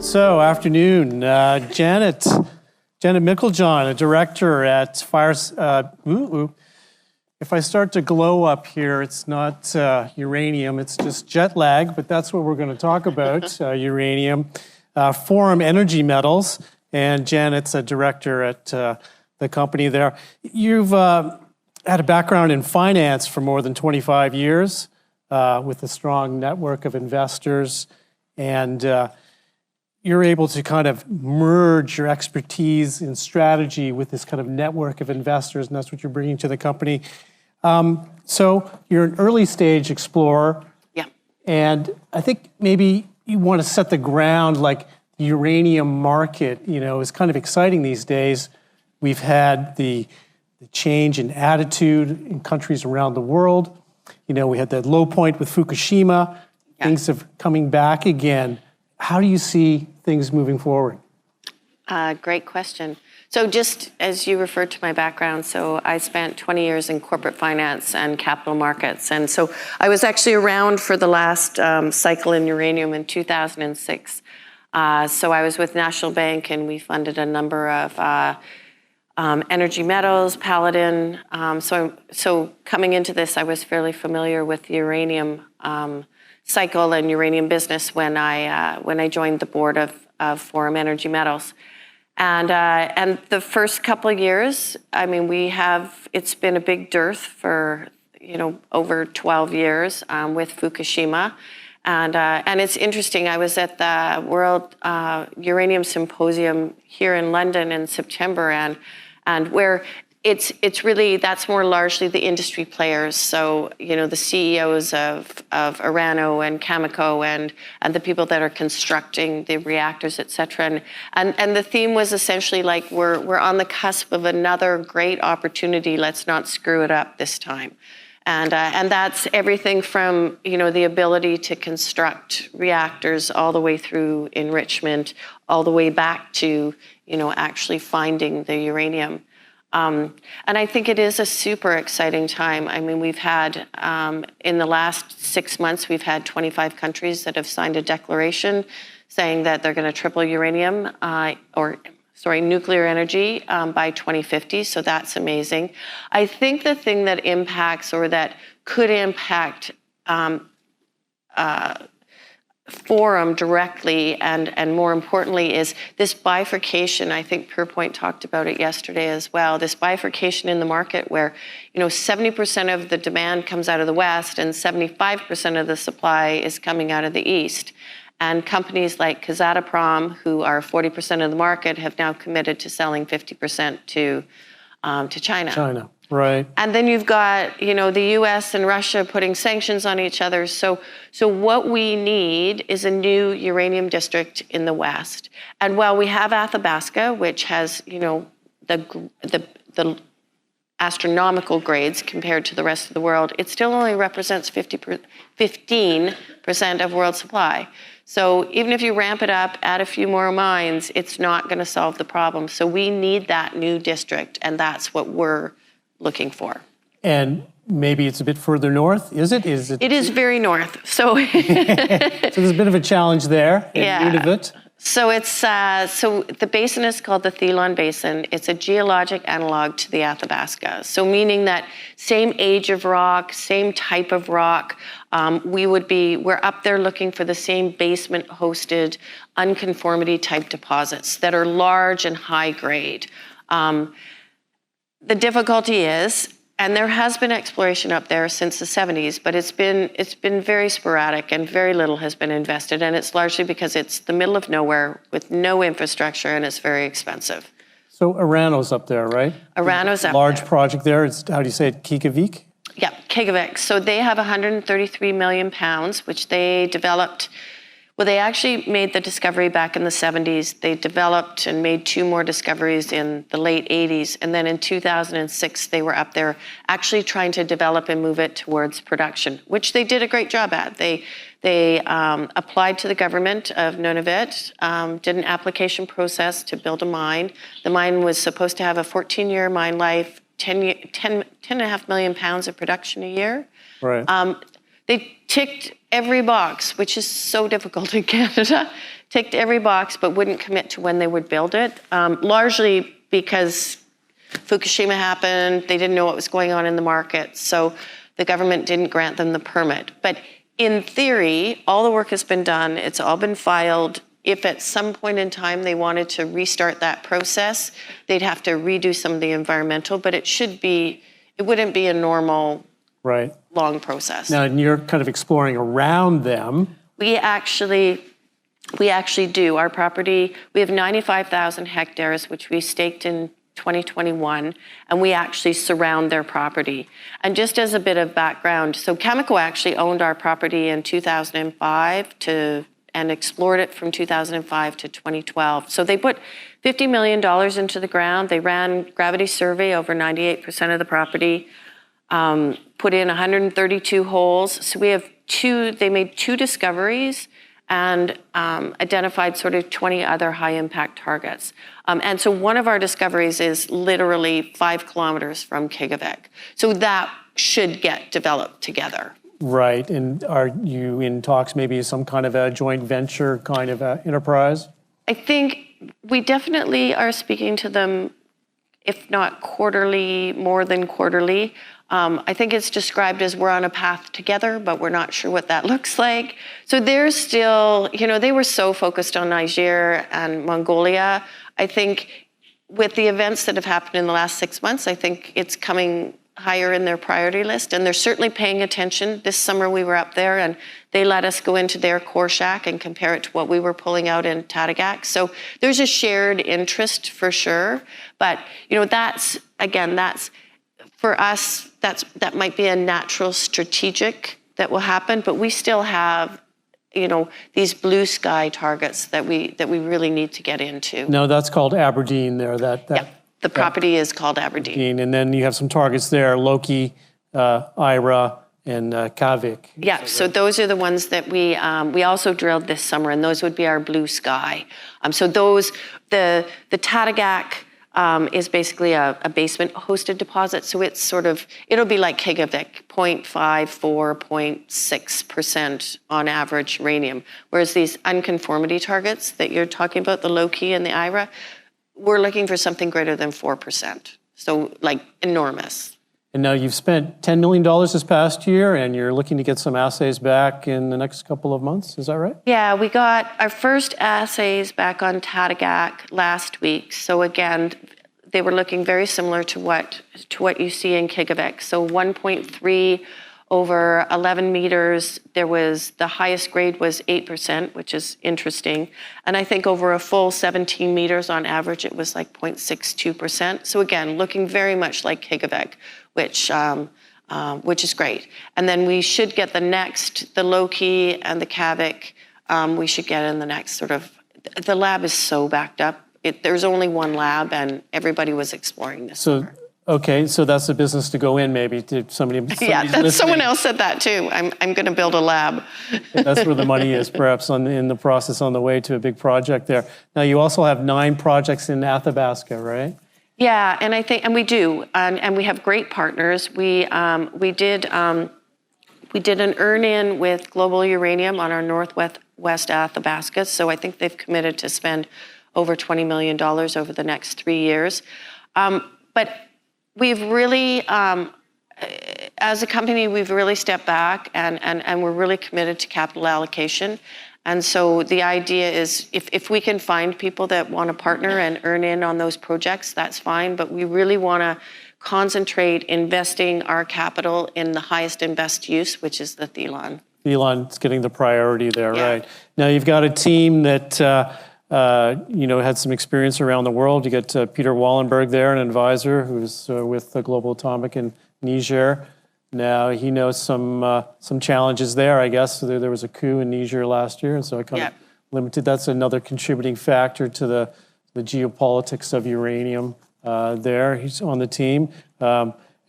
So, afternoon, Janet Meiklejohn, a director at If I start to glow up here, it's not uranium, it's just jet lag, but that's what we're going to talk about, uranium. Forum Energy Metals, and Janet's a director at the company there. You've had a background in finance for more than 25 years with a strong network of investors, and you're able to kind of merge your expertise in strategy with this kind of network of investors, and that's what you're bringing to the company. So you're an early stage explorer. Yeah. And I think maybe you want to set the ground, like the uranium market, is kind of exciting these days. We've had the change in attitude in countries around the world. We had that low point with Fukushima. Yeah. Things are coming back again. How do you see things moving forward? Great question. So just as you referred to my background, so I spent 20 years in corporate finance and capital markets. And so I was actually around for the last cycle in uranium in 2006. So I was with National Bank, and we funded a number of energy metals, Paladin. So coming into this, I was fairly familiar with the uranium cycle and uranium business when I joined the board of Forum Energy Metals. And the first couple of years, I mean, it's been a big dearth for, over 12 years with Fukushima. And it's interesting, I was at the World Uranium Symposium here in London in September, and where it's really, that's more largely the industry players. So, the CEOs of Orano and Cameco and the people that are constructing the reactors, et cetera. And the theme was essentially like, we're on the cusp of another great opportunity. Let's not screw it up this time. And that's everything from, the ability to construct reactors all the way through enrichment, all the way back to, actually finding the uranium. And I think it is a super exciting time. I mean, we've had, in the last 6 months, we've had 25 countries that have signed a declaration saying that they're going to triple uranium, nuclear energy by 2050. So that's amazing. I think the thing that impacts, or that could impact Forum directly and more importantly is this bifurcation. I think PurePoint talked about it yesterday as well, this bifurcation in the market where 70% of the demand comes out of the West and 75% of the supply is coming out of the East. And companies like Kazatomprom, who are 40% of the market, have now committed to selling 50% to China. China, right. And then you've got, the US and Russia putting sanctions on each other. So what we need is a new uranium district in the West. And while we have Athabasca, which has, the astronomical grades compared to the rest of the world, it still only represents 15% of world supply. So even if you ramp it up, add a few more mines, it's not going to solve the problem. So we need that new district, and that's what we're looking for. And maybe it's a bit further north, is it? It is very north. So, so there's a bit of a challenge there in Nunavut. So so the basin is called the Theon Basin. It's a geologic analog to the Athabasca. So meaning that same age of rock, same type of rock, we're up there looking for the same basement-hosted unconformity type deposits that are large and high grade. The difficulty is, and there has been exploration up there since the 70s, but it's been very sporadic and very little has been invested, and it's largely because it's the middle of nowhere with no infrastructure and it's very expensive. So Orano's up there, right? Orano's up there. Large project there. It's, how do you say it, Kikavik? Yeah, Kikavik. So they have 133 million pounds, which they developed. Well, they actually made the discovery back in the 70s. They developed and made 2 more discoveries in the late 80s. And then in 2006, they were up there actually trying to develop and move it towards production, which they did a great job at. They applied to the government of Nunavut, did an application process to build a mine. The mine was supposed to have a 14-year mine life, 10.5 million pounds of production a year. Right. They ticked every box, which is so difficult in Canada, ticked every box, but wouldn't commit to when they would build it, largely because Fukushima happened, they didn't know what was going on in the market, so the government didn't grant them the permit. But in theory, all the work has been done, it's all been filed. If at some point in time they wanted to restart that process, they'd have to redo some of the environmental, but it wouldn't be a normal long process. Now, and you're kind of exploring around them. We actually do. Our property, we have 95,000 hectares, which we staked in 2021, and we actually surround their property. And just as a bit of background, so Cameco actually owned our property in 2005 and explored it from 2005 to 2012. So they put $50 million into the ground. They ran gravity survey over 98% of the property, put in 132 holes. So we have they made 2 discoveries and identified sort of 20 other high impact targets. And so one of our discoveries is literally 5 kilometers from Kegavik. So that should get developed together. Right, and are you in talks maybe some kind of a joint venture kind of enterprise? I think we definitely are speaking to them, if not quarterly, more than quarterly. I think it's described as we're on a path together, but we're not sure what that looks like. So they're still, they were so focused on Niger and Mongolia. I think with the events that have happened in the last 6 months, I think it's coming higher in their priority list, and they're certainly paying attention. This summer we were up there and they let us go into their core shack and compare it to what we were pulling out in Athabasca. So there's a shared interest for sure, but that's for us, that might be a natural strategic that will happen, but we still have these blue sky targets that we really need to get into. No, that's called Aberdeen there. The property is called Aberdeen. And then you have some targets there, Loki, Ira, and Kavik. Yeah, so those are the ones that we also drilled this summer, and those would be our blue sky. So the Athabasca is basically a basement hosted deposit. So it's it'll be like Kegavik, 0.54, 0.6% on average uranium. Whereas these unconformity targets that you're talking about, the Loki and the Ira, we're looking for something greater than 4%. So enormous. And now you've spent $10 million this past year, and you're looking to get some assays back in the next couple of months. Is that right? Yeah, we got our first assays back on Athabasca last week. So again, they were looking very similar to what you see in Kegavik. So 1.3 over 11 meters. The highest grade was 8%, which is interesting. And I think over a full 17 meters on average, it was like 0.62%. So again, looking very much like Kegavik, which is great. And then we should get the Loki and the Kavik, we should get in the next the lab is so backed up. There's only one lab and everybody was exploring this. Okay, so that's the business to go in maybe to somebody. Someone else said that too. I'm going to build a lab. That's where the money is, perhaps in the process on the way to a big project there. Now you also have 9 projects in Athabasca, right? Yeah, and we do, and we have great partners. We did an earn-in with Global Uranium on our Northwest Athabasca, so I think they've committed to spend over $20 million over the next 3 years. But we've really, as a company, we've really stepped back and we're really committed to capital allocation. And so the idea is if we can find people that want to partner and earn in on those projects, that's fine. But we really want to concentrate investing our capital in the highest and best use, which is the Theon. Theon's getting the priority there, Yeah. right? Now you've got a team that had some experience around the world. You got Peter Wallenberg there, an advisor who's with Global Atomic in Niger. Now he knows some challenges there, I guess. There was a coup in Niger last year, and so it kind of limited. That's another contributing factor to the geopolitics of uranium there. He's on the team.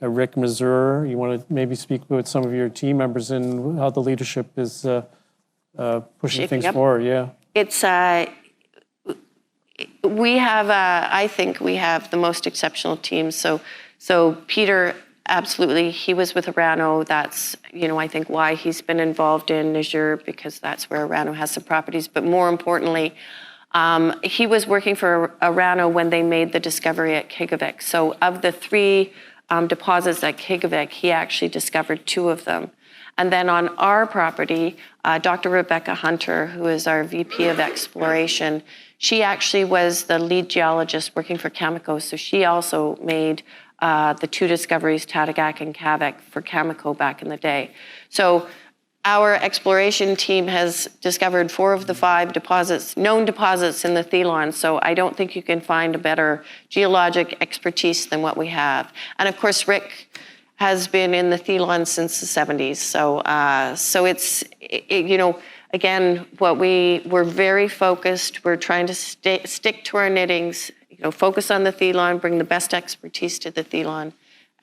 Rick Mazur, you want to maybe speak with some of your team members and how the leadership is pushing things forward? Yeah, it's. We have, I think we have the most exceptional team. So Peter absolutely. He was with Orano. That's, I think why he's been involved in Niger, because that's where Orano has some properties. But more importantly, he was working for Orano when they made the discovery at Kigavik. So of the 3 deposits at Kigavik, he actually discovered 2 of them. And then on our property, Dr. Rebecca Hunter, who is our VP of Exploration, she actually was the lead geologist working for Cameco. So she also made the 2 discoveries, Tadagak and Kavik, for Cameco back in the day. So our exploration team has discovered 4 of the 5 deposits, known deposits in the Theon. So I don't think you can find a better geologic expertise than what we have. And of course, Rick has been in the Theon since the 70s. So it's, again, we're very focused. We're trying to stick to our knittings, focus on the Theon, bring the best expertise to the Theon,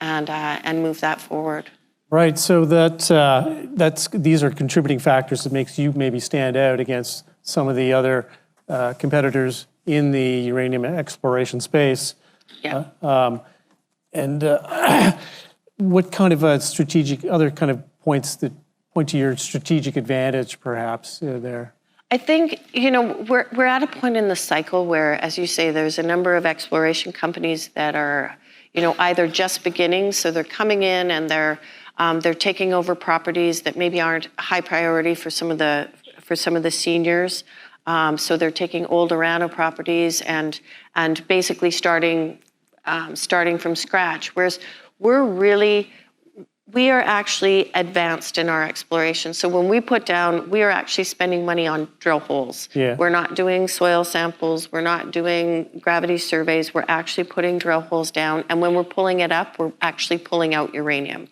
and move that forward. Right, so these are contributing factors that makes you maybe stand out against some of the other competitors in the uranium exploration space. Yeah. What kind of other kind of points that point to your strategic advantage, perhaps, there? I think, we're at a point in the cycle where, as you say, there's a number of exploration companies that are, either just beginning, so they're coming in and they're taking over properties that maybe aren't high priority for some of the seniors. So they're taking old Orano properties and basically starting from scratch. Whereas we are actually advanced in our exploration. So when we put down, we are actually spending money on drill holes. Yeah. We're not doing soil samples. We're not doing gravity surveys. We're actually putting drill holes down. And when we're pulling it up, we're actually pulling out uranium.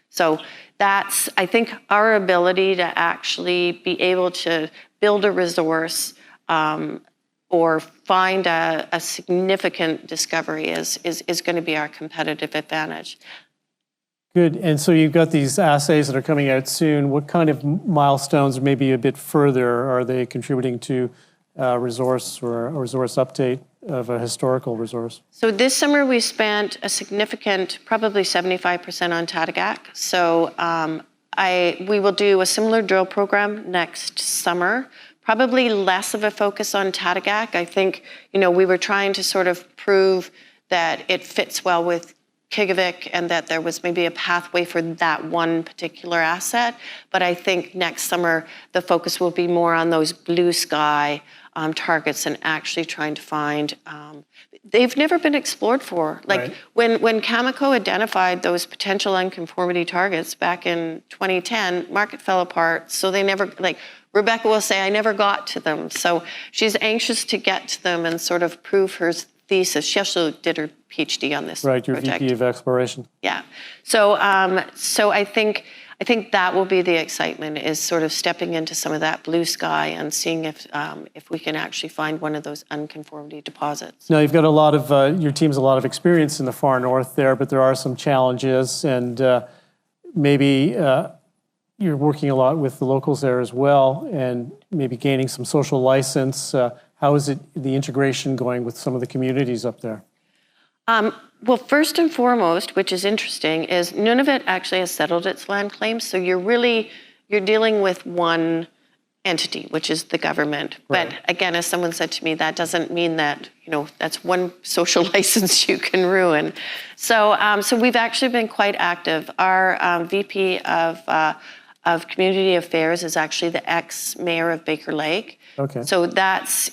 So that's, I think, our ability to actually be able to build a resource or find a significant discovery is going to be our competitive advantage. Good, and so you've got these assays that are coming out soon. What kind of milestones, maybe a bit further, are they contributing to resource or a resource update of a historical resource? So this summer we spent a significant, probably 75% on Tadagak. So we will do a similar drill program next summer. Probably less of a focus on Tadagak. I think, we were trying to sort of prove that it fits well with Kigavik and that there was maybe a pathway for that one particular asset. But I think next summer, the focus will be more on those blue sky targets and actually trying to find, they've never been explored for. Like when Cameco identified those potential unconformity targets back in 2010, market fell apart. So they never, Rebecca will say, I never got to them. So she's anxious to get to them and sort of prove her thesis. She also did her PhD on this project. Your VP of Exploration. Yeah. So I think that will be the excitement, is sort of stepping into some of that blue sky and seeing if we can actually find one of those unconformity deposits. Now, you've got your team's a lot of experience in the far north there, but there are some challenges, and maybe you're working a lot with the locals there as well, and maybe gaining some social license. How is the integration going with some of the communities up there? Well, first and foremost, which is interesting, is Nunavut actually has settled its land claims. So you're dealing with one entity, which is the government. Right. But again, as someone said to me, that doesn't mean that, that's one social license you can ruin. So we've actually been quite active. Our VP of Community Affairs is actually the ex-mayor of Baker Lake. Okay. So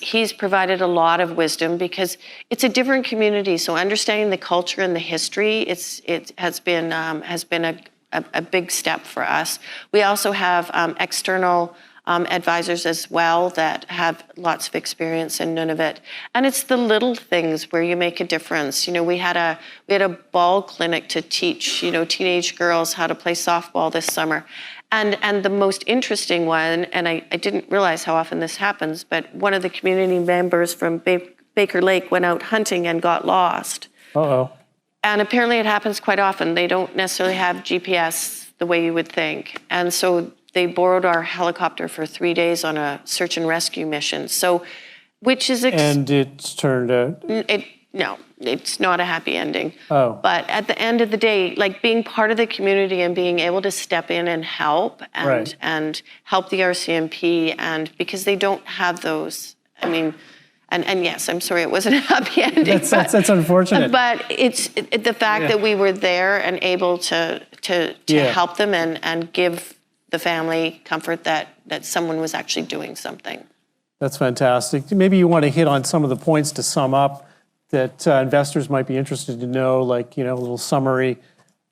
he's provided a lot of wisdom because it's a different community. So understanding the culture and the history, it has been a big step for us. We also have external advisors as well that have lots of experience in Nunavut, and it's the little things where you make a difference. We had a ball clinic to teach teenage girls how to play softball this summer. And the most interesting one, and I didn't realize how often this happens, but one of the community members from Baker Lake went out hunting and got lost. Uh-oh. And apparently it happens quite often. They don't necessarily have GPS the way you would think. And so they borrowed our helicopter for 3 days on a search and rescue mission. So, which is... And it turned out... No, it's not a happy ending. Oh. But at the end of the day, like being part of the community and being able to step in and help Right. and help the RCMP, and because they don't have those, I mean, and yes, I'm sorry, it wasn't a happy ending. That's unfortunate. But it's the fact that we were there and able to help them and give the family comfort that someone was actually doing something. That's fantastic. Maybe you want to hit on some of the points to sum up that investors might be interested to know, like, a little summary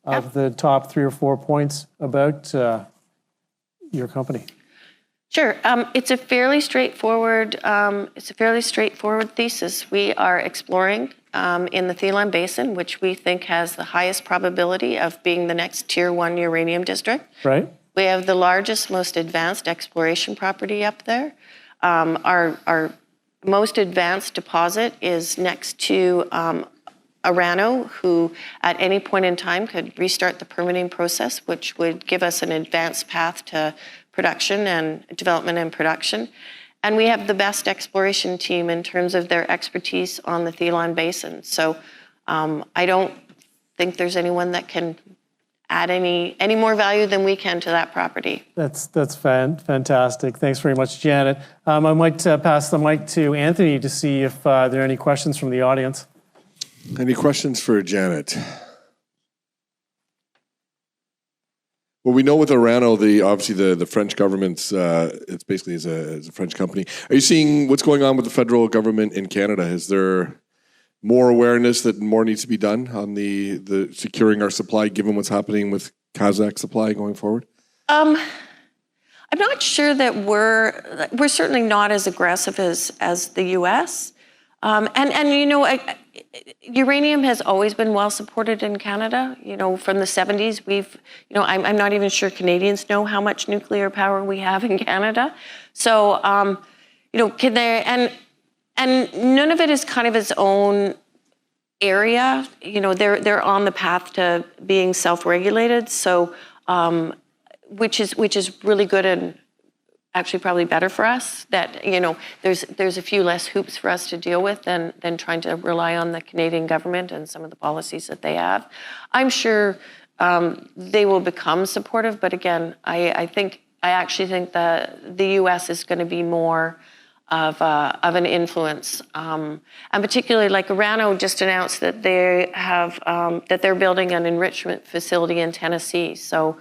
of the top 3 or 4 points about your company. Sure. It's a fairly straightforward. Thesis. We are exploring in the Theon Basin, which we think has the highest probability of being the next Tier 1 uranium district. Right. We have the largest, most advanced exploration property up there. Our most advanced deposit is next to Orano, who at any point in time could restart the permitting process, which would give us an advanced path to production and development and production. And we have the best exploration team in terms of their expertise on the Theon Basin. So I don't think there's anyone that can add any more value than we can to that property. That's fantastic. Thanks very much, Janet. I might pass the mic to Anthony to see if there are any questions from the audience. Any questions for Janet? Well, we know with Orano, obviously the French government's, it's basically is a French company. Are you seeing what's going on with the federal government in Canada? Is there more awareness that more needs to be done on the securing our supply, given what's happening with Kazakh supply going forward? I'm not sure that we're certainly not as aggressive as the U.S. Uranium has always been well supported in Canada. From the 70s, I'm not even sure Canadians know how much nuclear power we have in Canada. So, can they, and Nunavut is kind of its own area. They're on the path to being self-regulated. So, which is really good and actually probably better for us, that there's a few less hoops for us to deal with than trying to rely on the Canadian government and some of the policies that they have. I'm sure they will become supportive, but again, I actually think that the U.S. is going to be more of an influence, and particularly like Orano just announced that they have that they're building an enrichment facility in Tennessee. So,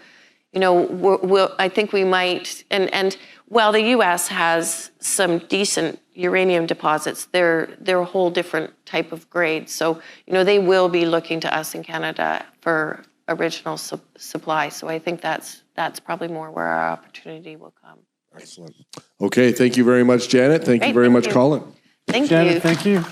I think we might, and while the U.S. has some decent uranium deposits, they're a whole different type of grade. So, they will be looking to us in Canada for original supply. So I think that's probably more where our opportunity will come. Excellent. Okay, thank you very much, Janet. Thank you very much, Colin. Thank Janet, you. thank you.